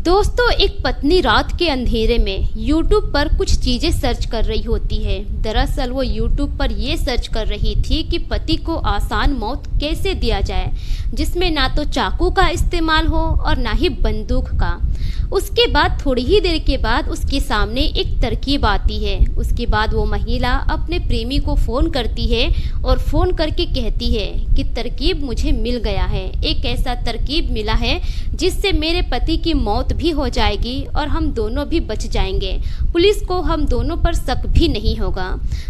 दोस्तों, एक पत्नी रात के अंधेरे में YouTube पर कुछ चीज़ें सर्च कर रही होती है। दरअसल वो YouTube पर ये सर्च कर रही थी कि पति को आसान मौत कैसे दिया जाए, जिसमें ना तो चाकू का इस्तेमाल हो और ना ही बंदूक का। उसके बाद थोड़ी ही देर के बाद उसके सामने एक तरकीब आती है। उसके बाद वो महिला अपने प्रेमी को फ़ोन करती है और फ़ोन करके कहती है कि तरकीब मुझे मिल गया है, एक ऐसा तरकीब मिला है जिससे मेरे पति की मौत भी हो जाएगी और हम दोनों भी बच जाएंगे। पुलिस को हम दोनों पर शक भी नहीं होगा।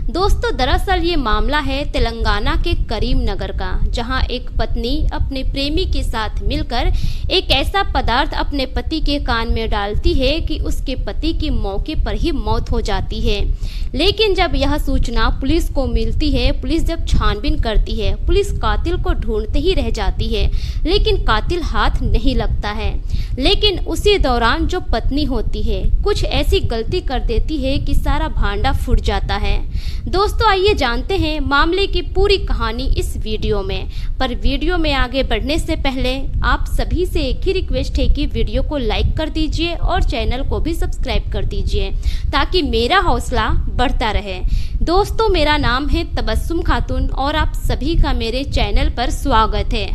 दोस्तों, दरअसल ये मामला है तेलंगाना के करीमनगर का, जहां एक पत्नी अपने प्रेमी के साथ मिलकर एक ऐसा पदार्थ अपने पति के कान में डालती है कि उसके पति की मौके पर ही मौत हो जाती है। लेकिन जब यह सूचना पुलिस को मिलती है, पुलिस जब छानबीन करती है, पुलिस कातिल को ढूंढते ही रह जाती है, लेकिन कातिल हाथ नहीं लगता है। लेकिन उसी दौरान जो पत्नी होती है कुछ ऐसी गलती कर देती है कि सारा भांडा फूट जाता है। दोस्तों, आइए जानते हैं मामले की पूरी कहानी इस वीडियो में। पर वीडियो में आगे बढ़ने से पहले आप सभी से एक ही रिक्वेस्ट है कि वीडियो को लाइक कर दीजिए और चैनल को भी सब्सक्राइब कर दीजिए ताकि मेरा हौसला बढ़ता रहे। दोस्तों, मेरा नाम है तबस्सुम खातून और आप सभी का मेरे चैनल पर स्वागत है।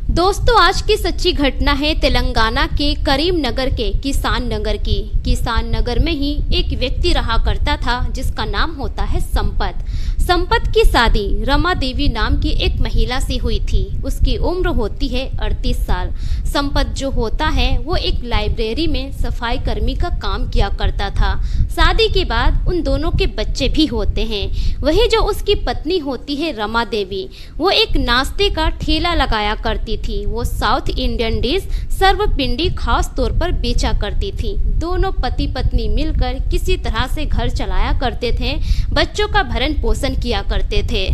दोस्तों, आज की सच्ची घटना है तेलंगाना के करीमनगर के किसान नगर की। किसान नगर में ही एक व्यक्ति रहा करता था जिसका नाम होता है संपत। संपत की शादी रमा देवी नाम की एक महिला से हुई थी। उसकी उम्र होती है 38 साल। संपत जो होता है वो एक लाइब्रेरी में सफाई कर्मी का काम किया करता था। शादी के बाद उन दोनों के बच्चे भी होते हैं। वही जो उसकी पत्नी होती है रमा देवी, वो एक नाश्ते का ठेला लगाया करती थी। वो साउथ इंडियन डिश सर्वपिंडी खास तौर पर बेचा करती थी। दोनों पति पत्नी मिलकर किसी तरह से घर चलाया करते थे, बच्चों का भरण पोषण किया करते थे।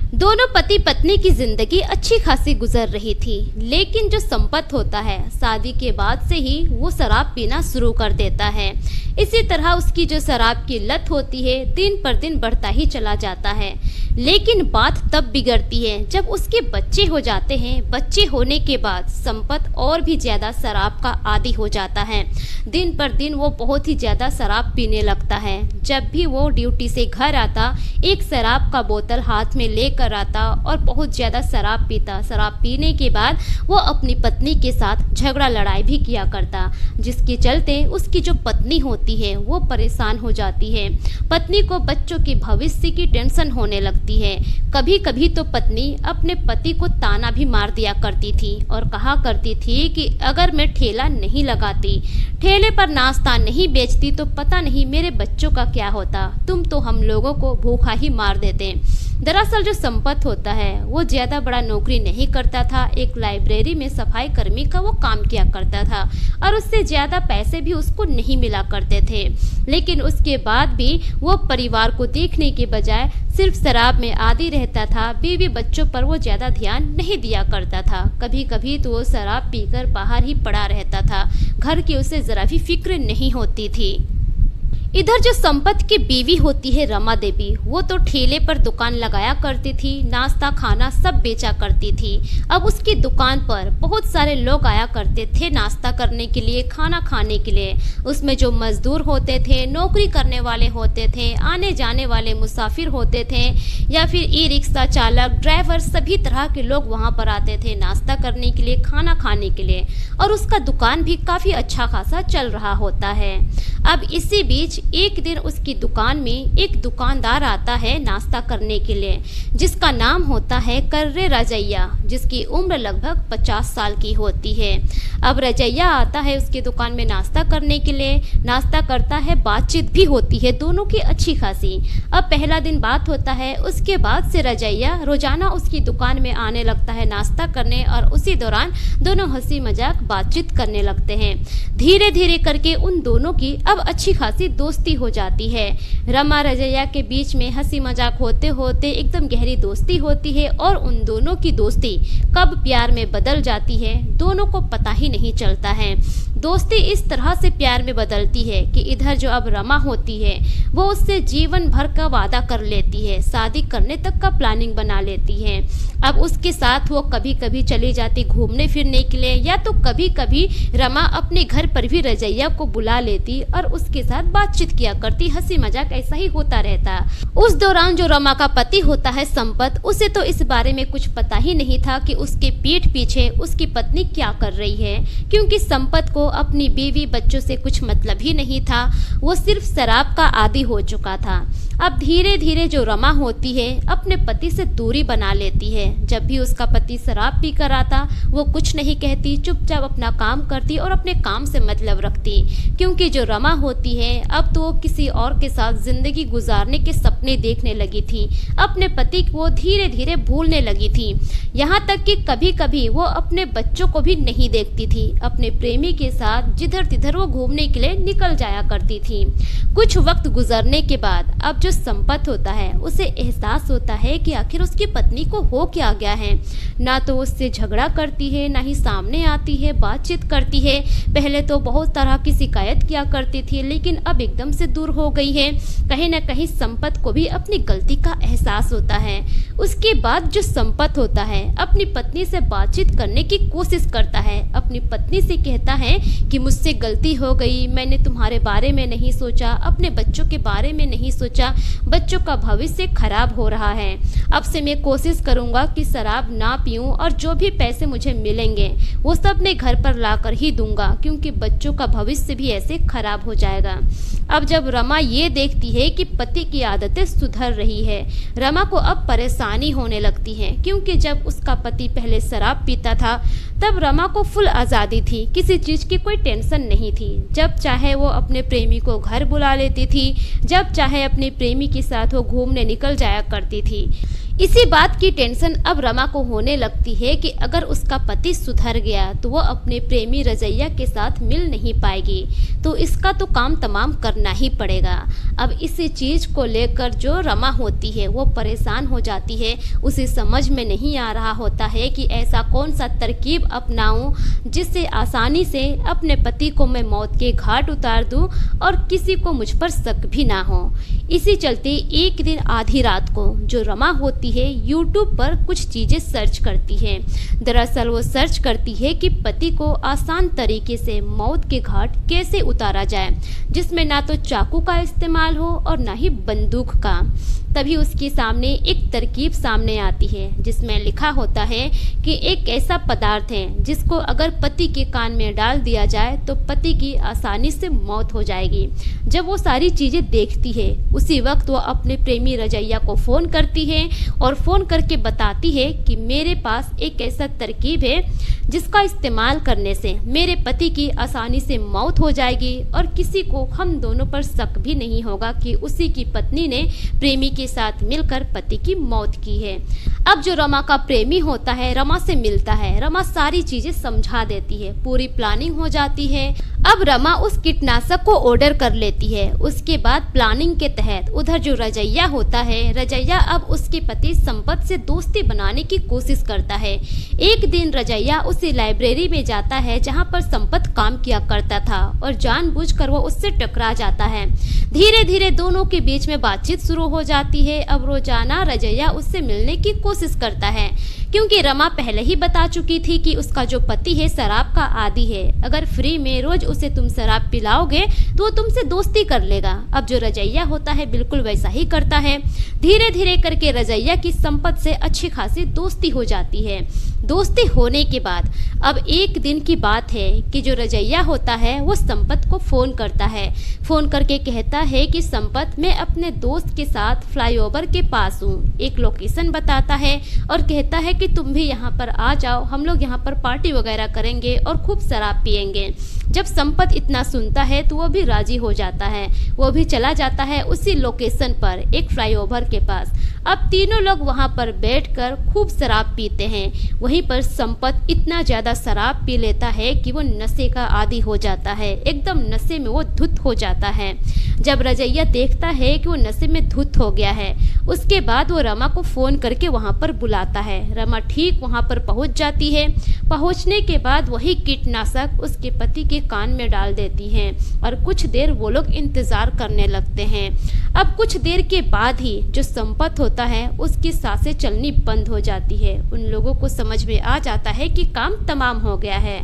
दोनों पति पत्नी की जिंदगी अच्छी खासी गुजर रही थी। लेकिन जो संपत होता है, शादी के बाद से ही वो शराब पीना शुरू कर देता है। इसी तरह उसकी जो शराब की लत होती है दिन पर दिन बढ़ता ही चला जाता है। लेकिन बात तब बिगड़ती है जब उसके बच्चे हो जाते हैं। बच्चे होने के बाद संपत और भी ज़्यादा शराब का आदी हो जाता है। दिन पर दिन वो बहुत ही ज़्यादा शराब पीने लगता है। जब भी वो ड्यूटी से घर आता, एक शराब का बोतल हाथ में लेकर आता और बहुत ज़्यादा शराब पीता। शराब पीने के बाद वो अपनी पत्नी के साथ झगड़ा लड़ाई भी किया करता, जिसके चलते उसकी जो पत्नी होती है वो परेशान हो जाती है। पत्नी को बच्चों के भविष्य की टेंशन होने लगती है। कभी कभी तो पत्नी अपने पति को ताना भी मार दिया करती थी और कहा करती थी कि अगर मैं ठेला नहीं लगाती, ठेले पर नाश्ता नहीं बेचती तो पता नहीं मेरे बच्चों का क्या होता, तुम तो हम लोगों को भूखा ही मार देते। दरअसल जो संपत होता है वो ज़्यादा बड़ा नौकरी नहीं करता था। एक लाइब्रेरी में सफाई कर्मी का वो काम किया करता था और उससे ज़्यादा पैसे भी उसको नहीं मिला करते थे। लेकिन उसके बाद भी वो परिवार को देखने के बजाय सिर्फ शराब में आदी रहता था। बीवी बच्चों पर वो ज़्यादा ध्यान नहीं दिया करता था। कभी कभी तो वो शराब पीकर बाहर ही पड़ा रहता था। घर की उसे ज़रा भी फिक्र नहीं होती थी। इधर जो संपत की बीवी होती है रमा देवी, वो तो ठेले पर दुकान लगाया करती थी, नाश्ता खाना सब बेचा करती थी। अब उसकी दुकान पर बहुत सारे लोग आया करते थे नाश्ता करने के लिए, खाना खाने के लिए। उसमें जो मजदूर होते थे, नौकरी करने वाले होते थे, आने जाने वाले मुसाफिर होते थे या फिर ई रिक्शा चालक, ड्राइवर, सभी तरह के लोग वहाँ पर आते थे नाश्ता करने के लिए, खाना खाने के लिए। और उसका दुकान भी काफ़ी अच्छा खासा चल रहा होता है। अब इसी बीच एक दिन उसकी दुकान में एक दुकानदार आता है नाश्ता करने के लिए, जिसका नाम होता है कर्रे रजैया, जिसकी उम्र लगभग 50 साल की होती है। अब रजैया आता है उसकी दुकान में नाश्ता करने के लिए, नाश्ता करता है, बातचीत भी होती है दोनों की अच्छी खासी। अब पहला दिन बात होता है, उसके बाद से रजैया रोजाना उसकी दुकान में आने लगता है नाश्ता करने और उसी दौरान दोनों हंसी मजाक बातचीत करने लगते हैं। धीरे धीरे करके उन दोनों की अब अच्छी खासी दोस्ती हो जाती है। रमा रजैया के बीच में हंसी मजाक होते होते एकदम गहरी दोस्ती होती है और उन दोनों की दोस्ती कब प्यार में बदल जाती है दोनों को पता ही नहीं चलता है। दोस्ती इस तरह से प्यार में बदलती है कि इधर जो अब रमा होती है वो उससे जीवन भर का वादा कर लेती है, शादी करने तक का प्लानिंग बना लेती है। अब उसके साथ वो कभी कभी चली जाती घूमने फिरने के लिए, या तो कभी कभी रमा अपने घर पर भी रजैया को बुला लेती और उसके साथ बातचीत किया करती, हंसी मजाक ऐसा ही होता रहता। उस दौरान जो रमा का पति होता है संपत, उसे तो इस बारे में कुछ पता ही नहीं था कि उसके पीठ पीछे उसकी पत्नी क्या कर रही है, क्योंकि संपत को अपनी बीवी बच्चों से कुछ मतलब ही नहीं था। वो सिर्फ शराब का आदी हो चुका था। अब धीरे धीरे जो रमा होती है अपने पति से दूरी बना लेती है। जब भी उसका पति शराब पी कर आता, वो कुछ नहीं कहती, चुपचाप अपना काम करती और अपने काम से मतलब रखती, क्योंकि जो रमा होती है अब तो वो किसी और के साथ जिंदगी गुजारने के सपने देखने लगी थी। अपने पति को धीरे धीरे भूलने लगी थी, यहाँ तक कि कभी कभी वो अपने बच्चों को भी नहीं देखती थी। अपने प्रेमी के साथ जिधर तिधर वो घूमने के लिए निकल जाया करती थी। कुछ वक्त गुजरने के बाद अब जो संपत होता है उसे एहसास होता है कि आखिर उसकी पत्नी को हो क्या गया है। ना तो उससे झगड़ा करती है, ना ही सामने आती है, बातचीत करती है। पहले तो बहुत तरह की शिकायत किया करती थी, लेकिन अब एकदम से दूर हो गई है। कहीं ना कहीं संपत को भी अपनी गलती का एहसास होता है। उसके बाद जो संपत होता है अपनी पत्नी से बातचीत करने की कोशिश करता है, अपनी पत्नी से कहता है कि मुझसे गलती हो गई, मैंने तुम्हारे बारे में नहीं सोचा, अपने बच्चों के बारे में नहीं सोचा, बच्चों का भविष्य खराब हो रहा है। अब से मैं कोशिश करूंगा कि शराब ना पीऊं और जो भी पैसे मुझे मिलेंगे वो सब मैं घर पर लाकर ही दूंगा, क्योंकि बच्चों का भविष्य भी ऐसे खराब हो जाएगा। अब जब रमा ये देखती है कि पति की आदतें सुधर रही है, रमा को अब परेशानी होने लगती है, क्योंकि जब उसका पति पहले शराब पीता था तब रमा को फुल आज़ादी थी, किसी चीज़ की कोई टेंशन नहीं थी। जब चाहे वो अपने प्रेमी को घर बुला लेती थी, जब चाहे अपने प्रेमी के साथ वो घूमने निकल जाया करती थी। इसी बात की टेंशन अब रमा को होने लगती है कि अगर उसका पति सुधर गया तो वो अपने प्रेमी रजैया के साथ मिल नहीं पाएगी, तो इसका तो काम तमाम करना ही पड़ेगा। अब इसी चीज़ को लेकर जो रमा होती है वो परेशान हो जाती है। उसे समझ में नहीं आ रहा होता है कि ऐसा कौन सा तरकीब अपनाऊं जिससे आसानी से अपने पति को मैं मौत के घाट उतार दूं और किसी को मुझ पर शक भी ना हो। इसी चलते एक दिन आधी रात को जो रमा होती है यूट्यूब पर कुछ चीज़ें सर्च करती है। दरअसल वो सर्च करती है कि पति को आसान तरीके से मौत के घाट कैसे उतारा जाए, जिसमें ना तो चाकू का इस्तेमाल हो और ना ही बंदूक का। तभी उसके सामने एक तरकीब सामने आती है जिसमें लिखा होता है कि एक ऐसा पदार्थ है जिसको अगर पति के कान में डाल दिया जाए तो पति की आसानी से मौत हो जाएगी। जब वो सारी चीज़ें देखती है उसी वक्त वो अपने प्रेमी रजैया को फ़ोन करती है और फ़ोन करके बताती है कि मेरे पास एक ऐसा तरकीब है जिसका इस्तेमाल करने से मेरे पति की आसानी से मौत हो जाएगी और किसी को हम दोनों पर शक भी नहीं होगा कि उसी की पत्नी ने प्रेमी के साथ मिलकर पति की मौत की है। अब जो रमा का प्रेमी होता है रमा से मिलता है, रमा सारी चीजें समझा देती है, पूरी प्लानिंग हो जाती है। अब रमा उस कीटनाशक को ऑर्डर कर लेती है। उसके बाद प्लानिंग के तहत उधर जो रजैया होता है, रजैया अब उसके पति संपत से दोस्ती बनाने की कोशिश करता है। एक दिन रजैया उसी लाइब्रेरी में जाता है जहां पर संपत काम किया करता था और जानबूझकर वो उससे टकरा जाता है। धीरे धीरे दोनों के बीच में बातचीत शुरू हो जाती है। अब रोजाना रजैया उससे मिलने की कोशिश करता है, क्योंकि रमा पहले ही बता चुकी थी कि उसका जो पति है शराब का आदी है। अगर फ्री में रोज उसे तुम शराब पिलाओगे तो वो तुमसे दोस्ती कर लेगा। अब जो रजैया होता है बिल्कुल वैसा ही करता है। धीरे धीरे करके रजैया की संपत से अच्छी खासी दोस्ती हो जाती है। दोस्ती होने के बाद अब एक दिन की बात है कि जो रजैया होता है वो संपत को फ़ोन करता है। फ़ोन करके कहता है कि संपत, मैं अपने दोस्त के साथ फ्लाईओवर के पास हूँ। एक लोकेशन बताता है और कहता है कि तुम भी यहाँ पर आ जाओ, हम लोग यहाँ पर पार्टी वगैरह करेंगे और खूब शराब पियेंगे। जब संपत इतना सुनता है तो वो भी राजी हो जाता है। वो भी चला जाता है उसी लोकेशन पर, एक फ्लाईओवर के पास। अब तीनों लोग वहाँ पर बैठकर खूब शराब पीते हैं। वहीं पर संपत इतना ज़्यादा शराब पी लेता है कि वो नशे का आदी हो जाता है। एकदम नशे में वो धुत हो जाता है। जब रजैया देखता है कि वो नशे में धुत हो गया है उसके बाद वो रमा को फ़ोन करके वहाँ पर बुलाता है। रमा ठीक वहाँ पर पहुँच जाती है। पहुँचने के बाद वही कीटनाशक उसके पति के कान में डाल देती हैं और कुछ देर वो लोग इंतज़ार करने लगते हैं। अब कुछ देर के बाद ही जो संपत होता है उसकी सांसें चलनी बंद हो जाती है। उन लोगों को समझ में आ जाता है कि काम तमाम हो गया है।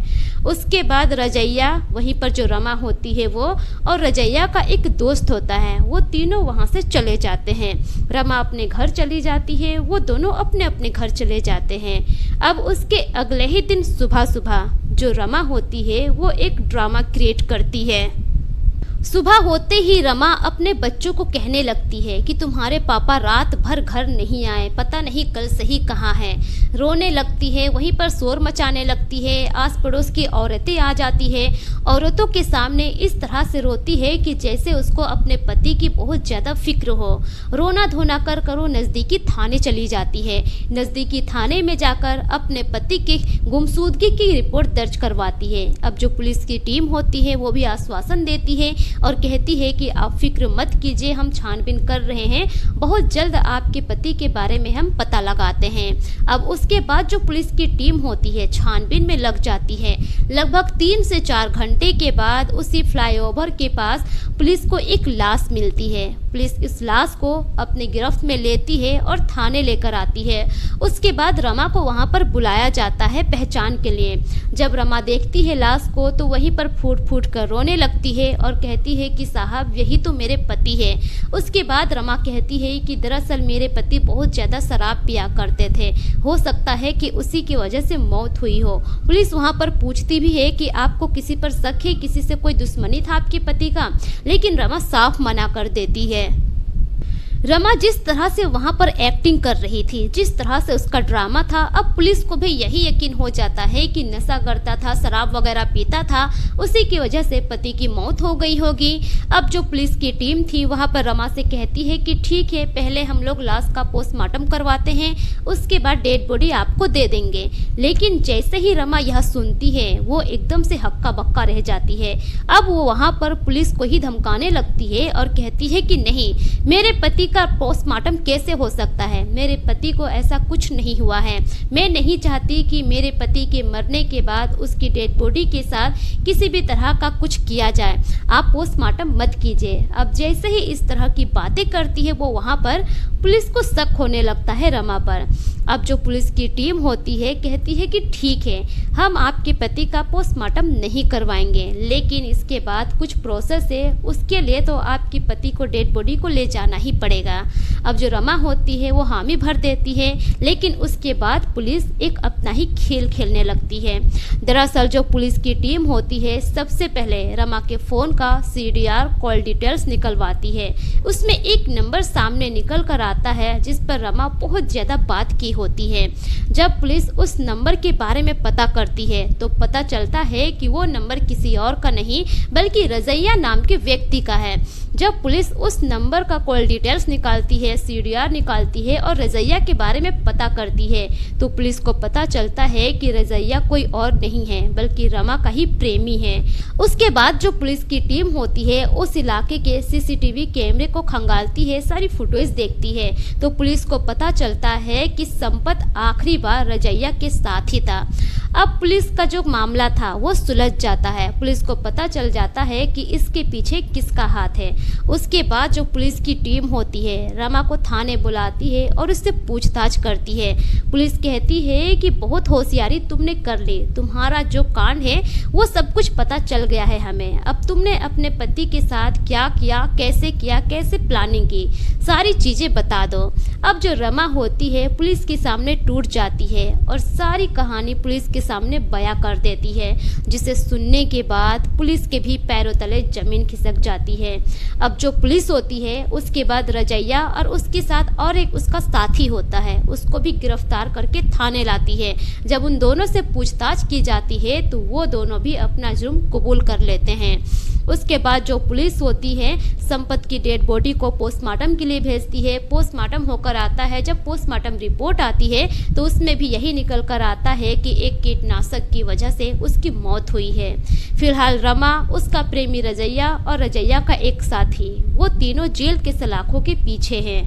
उसके बाद रजैया, वहीं पर जो रमा होती है वो और रजैया का एक दोस्त होता है, वो तीनों वहाँ से चले जाते हैं। रमा अपने घर चली जाती है, वो दोनों अपने अपने घर चले जाते हैं। अब उसके अगले ही दिन सुबह सुबह जो रमा होती है वो एक ड्रामा क्रिएट करती है। सुबह होते ही रमा अपने बच्चों को कहने लगती है कि तुम्हारे पापा रात भर घर नहीं आए, पता नहीं कल सही कहाँ है। रोने लगती है, वहीं पर शोर मचाने लगती है। आस पड़ोस की औरतें आ जाती है। औरतों के सामने इस तरह से रोती है कि जैसे उसको अपने पति की बहुत ज़्यादा फिक्र हो। रोना धोना कर वो नज़दीकी थाने चली जाती है। नज़दीकी थाने में जाकर अपने पति की गुमशुदगी की रिपोर्ट दर्ज करवाती है। अब जो पुलिस की टीम होती है वो भी आश्वासन देती है और कहती है कि आप फिक्र मत कीजिए, हम छानबीन कर रहे हैं, बहुत जल्द आपके पति के बारे में हम पता लगाते हैं। अब उसके बाद जो पुलिस की टीम होती है छानबीन में लग जाती है। लगभग 3 से 4 घंटे के बाद उसी फ्लाईओवर के पास पुलिस को एक लाश मिलती है। पुलिस इस लाश को अपने गिरफ्त में लेती है और थाने लेकर आती है। उसके बाद रमा को वहां पर बुलाया जाता है पहचान के लिए। जब रमा देखती है लाश को तो वहीं पर फूट फूट कर रोने लगती है और कहती है कि साहब यही तो मेरे पति है। उसके बाद रमा कहती है कि दरअसल मेरे पति बहुत ज़्यादा शराब पिया करते थे, हो सकता है कि उसी की वजह से मौत हुई हो। पुलिस वहाँ पर पूछती भी है कि आपको किसी पर शक है, किसी से कोई दुश्मनी था आपके पति का, लेकिन रमा साफ मना कर देती है। रमा जिस तरह से वहाँ पर एक्टिंग कर रही थी, जिस तरह से उसका ड्रामा था, अब पुलिस को भी यही यकीन हो जाता है कि नशा करता था, शराब वगैरह पीता था, उसी की वजह से पति की मौत हो गई होगी। अब जो पुलिस की टीम थी वहाँ पर रमा से कहती है कि ठीक है, पहले हम लोग लाश का पोस्टमार्टम करवाते हैं, उसके बाद डेड बॉडी आपको दे देंगे। लेकिन जैसे ही रमा यह सुनती है वो एकदम से हक्का बक्का रह जाती है। अब वो वहाँ पर पुलिस को ही धमकाने लगती है और कहती है कि नहीं, मेरे पति का पोस्टमार्टम कैसे हो सकता है, मेरे पति को ऐसा कुछ नहीं हुआ है। मैं नहीं चाहती कि मेरे पति के मरने के बाद उसकी डेड बॉडी के साथ किसी भी तरह का कुछ किया जाए, आप पोस्टमार्टम मत कीजिए। अब जैसे ही इस तरह की बातें करती है वो वहाँ पर पुलिस को शक होने लगता है रमा पर। अब जो पुलिस की टीम होती है कहती है कि ठीक है, हम आपके पति का पोस्टमार्टम नहीं करवाएंगे, लेकिन इसके बाद कुछ प्रोसेस है, उसके लिए तो आपके पति को डेड बॉडी को ले जाना ही पड़ेगा। अब जो रमा होती है वो हामी भर देती है, लेकिन उसके बाद पुलिस एक अपना ही खेल खेलने लगती है। दरअसल जो पुलिस की टीम होती है सबसे पहले रमा के फ़ोन का CDR कॉल डिटेल्स निकलवाती है। उसमें एक नंबर सामने निकल कर आता है जिस पर रमा बहुत ज़्यादा बात की होती है। जब पुलिस उस नंबर के बारे में पता करती है तो पता चलता है कि वो नंबर किसी और का नहीं बल्कि रजैया नाम के व्यक्ति का है। जब पुलिस उस नंबर का कॉल डिटेल्स निकालती है, CDR निकालती है और रजैया के बारे में पता करती है तो पुलिस को पता चलता है कि रजैया कोई और नहीं है बल्कि रमा का ही प्रेमी है। उसके बाद जो पुलिस की टीम होती है उस इलाके के CCTV कैमरे को खंगालती है, सारी फुटेज देखती है तो पुलिस को पता चलता है कि संपत आखिरी बार रजैया के साथ ही था। अब पुलिस का जो मामला था वो सुलझ जाता है। पुलिस को पता चल जाता है कि इसके पीछे किसका हाथ है। उसके बाद जो पुलिस की टीम होती है रमा को थाने बुलाती है और उससे पूछताछ करती है। पुलिस कहती है कि बहुत होशियारी तुमने कर ली, तुम्हारा जो कांड है वो सब कुछ पता चल गया है हमें। अब तुमने अपने पति के साथ क्या किया, कैसे प्लानिंग की, सारी चीज़ें बता दो। अब जो रमा होती है पुलिस के सामने टूट जाती है और सारी कहानी पुलिस के सामने बयां कर देती है, जिसे सुनने के बाद पुलिस के भी पैरों तले जमीन खिसक जाती है। अब जो पुलिस होती है उसके बाद रजैया और उसके साथ और एक उसका साथी होता है, उसको भी गिरफ्तार करके थाने लाती है। जब उन दोनों से पूछताछ की जाती है तो वो दोनों भी अपना जुर्म कबूल कर लेते हैं। उसके बाद जो पुलिस होती है संपत की डेड बॉडी को पोस्टमार्टम के लिए भेजती है। पोस्टमार्टम होकर आता है, जब पोस्टमार्टम रिपोर्ट आती है तो उसमें भी यही निकल कर आता है कि एक कीटनाशक की वजह से उसकी मौत हुई है। फिलहाल रमा, उसका प्रेमी रजैया और रजैया का एक साथी, वो तीनों जेल के सलाखों के पीछे हैं।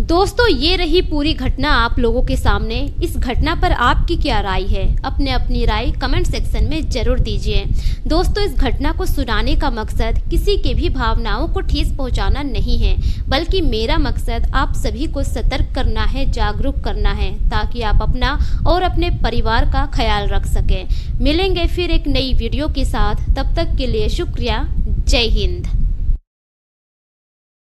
दोस्तों, ये रही पूरी घटना आप लोगों के सामने। इस घटना पर आपकी क्या राय है? अपनी राय कमेंट सेक्शन में जरूर दीजिए। दोस्तों, इस घटना को सुनाने का मकसद किसी के भी भावनाओं को ठेस पहुंचाना नहीं है, बल्कि मेरा मकसद आप सभी को सतर्क करना है, जागरूक करना है, ताकि आप अपना और अपने परिवार का ख्याल रख सकें। मिलेंगे फिर एक नई वीडियो के साथ, तब तक के लिए शुक्रिया। जय हिंद।